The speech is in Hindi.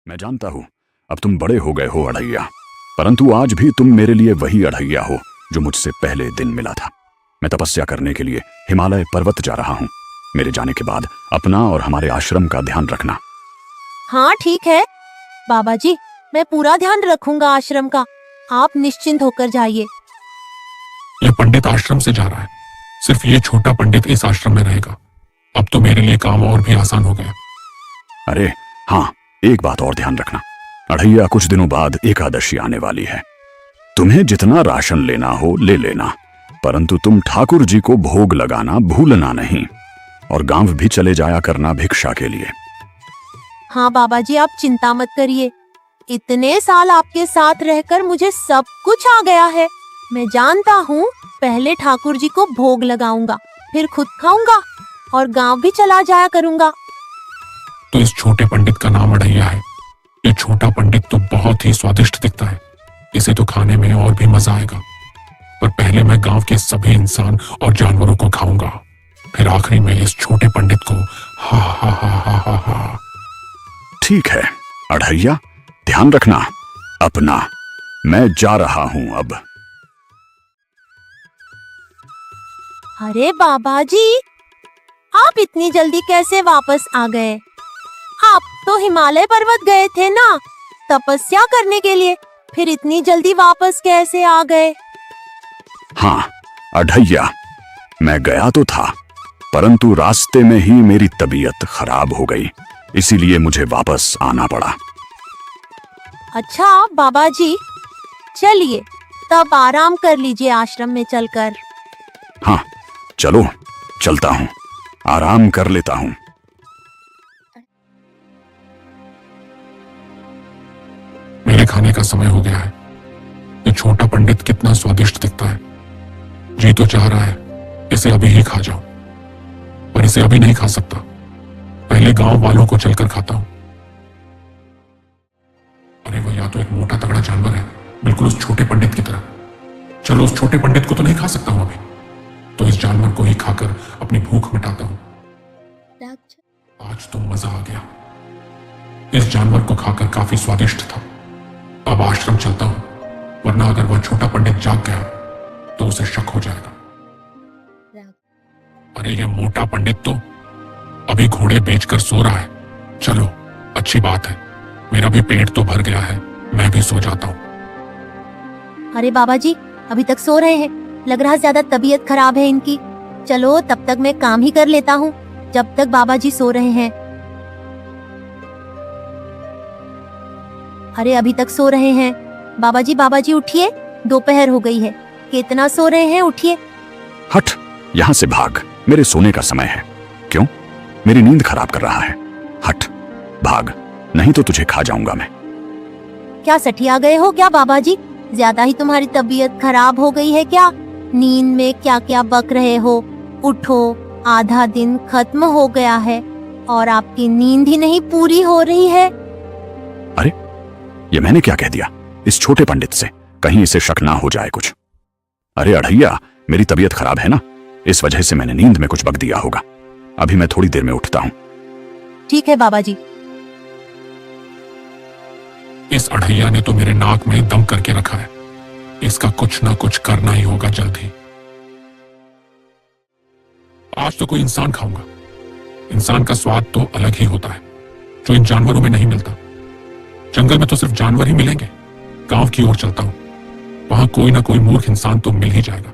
मैं जानता हूँ अब तुम बड़े हो गए हो अढ़ैया, परंतु आज भी तुम मेरे लिए वही अढ़ैया हो जो मुझसे पहले दिन मिला था। मैं तपस्या करने के लिए हिमालय पर्वत जा रहा हूँ। मेरे जाने के बाद अपना और हमारे आश्रम का ध्यान रखना। हाँ ठीक है बाबा जी, मैं पूरा ध्यान रखूंगा आश्रम का। आप निश्चिंत होकर जाइए। ये पंडित आश्रम से जा रहा है, सिर्फ ये छोटा पंडित इस आश्रम में रहेगा। अब तो मेरे लिए काम और भी आसान हो गया। अरे हाँ, एक बात और ध्यान रखना, अढ़ैया कुछ दिनों बाद एकादशी आने वाली है। तुम्हें जितना राशन लेना हो ले लेना, परंतु तुम ठाकुर जी को भोग लगाना भूलना नहीं, और गांव भी चले जाया करना भिक्षा के लिए। हाँ बाबा जी, आप चिंता मत करिए। इतने साल आपके साथ रहकर मुझे सब कुछ आ गया है। मैं जानता हूँ पहले ठाकुर जी को भोग लगाऊंगा, फिर खुद खाऊंगा और गांव भी चला जाया करूंगा। तो इस छोटे पंडित का नाम अढ़ैया है। ये छोटा पंडित तो बहुत ही स्वादिष्ट दिखता है, इसे तो खाने में और भी मजा आएगा। पर पहले मैं गांव के सभी इंसान और जानवरों को खाऊंगा, फिर आखिरी में इस छोटे पंडित को। हा हा हा हा हा हा। ठीक है अढ़ैया, ध्यान रखना अपना। मैं जा रहा हूं अब। अरे बाबा जी, आप इतनी जल्दी कैसे वापस आ गए? आप तो हिमालय पर्वत गए थे ना तपस्या करने के लिए, फिर इतनी जल्दी वापस कैसे आ गए? हाँ अढ़ैया, मैं गया तो था, परंतु रास्ते में ही मेरी तबीयत खराब हो गई, इसीलिए मुझे वापस आना पड़ा। अच्छा बाबा जी, चलिए तब आराम कर लीजिए आश्रम में चलकर। हाँ चलो, चलता हूँ, आराम कर लेता हूँ। मेरे खाने का समय हो गया है। ये छोटा पंडित कितना स्वादिष्ट दिखता है। जी तो चाह रहा है इसे अभी ही खा जाऊं, पर इसे अभी नहीं खा सकता। पहले गांव वालों को चलकर खाता हूं। अरे वो या तो एक मोटा तगड़ा जानवर है, बिल्कुल उस छोटे पंडित की तरह। चलो उस छोटे पंडित को तो नहीं खा सकता हूं अभी, तो इस जानवर को ही खाकर अपनी भूख मिटाता हूं। आज तो मजा आ गया। इस जानवर को खाकर काफी स्वादिष्ट था। अब आश्रम चलता हूं, वरना अगर वह छोटा पंडित जाग गया तो उसे शक हो जाएगा। अरे ये मोटा पंडित तो अभी घोड़े बेचकर सो रहा है। चलो अच्छी बात है, मेरा भी पेट तो भर गया है, मैं भी सो जाता हूँ। अरे बाबा जी, अभी तक सो रहे हैं, लग रहा है ज्यादा तबीयत खराब है इनकी। चलो तब तक मैं काम ही कर लेता हूँ जब तक बाबा जी सो रहे हैं। अरे अभी तक सो रहे हैं। बाबा जी उठिए, दोपहर हो गई है। कितना सो रहे हैं, उठिए। हट, यहाँ से भाग, मेरे सोने का समय है। क्यों? मेरी नींद खराब कर रहा है। हट भाग, नहीं तो तुझे खा जाऊंगा मैं। क्या सठिया गए हो क्या बाबा जी? ज्यादा ही तुम्हारी तबीयत खराब हो गई है क्या? नींद में क्या क्या बक रहे हो? उठो, आधा दिन खत्म हो गया है और आपकी नींद ही नहीं पूरी हो रही है। अरे ये मैंने क्या कह दिया इस छोटे पंडित से? कहीं इसे शक ना हो जाए कुछ। अरे अढ़ैया, मेरी तबीयत खराब है ना, इस वजह से मैंने नींद में कुछ बक दिया होगा। अभी मैं थोड़ी देर में उठता हूँ। ठीक है बाबा जी। इस अढ़ैया ने तो मेरे नाक में दम करके रखा है, इसका कुछ ना कुछ करना ही होगा जल्द ही। आज तो कोई इंसान खाऊंगा। इंसान का स्वाद तो अलग ही होता है, जो इन जानवरों में नहीं मिलता। जंगल में तो सिर्फ जानवर ही मिलेंगे। गांव की ओर चलता हूं, वहां कोई ना कोई मूर्ख इंसान तो मिल ही जाएगा।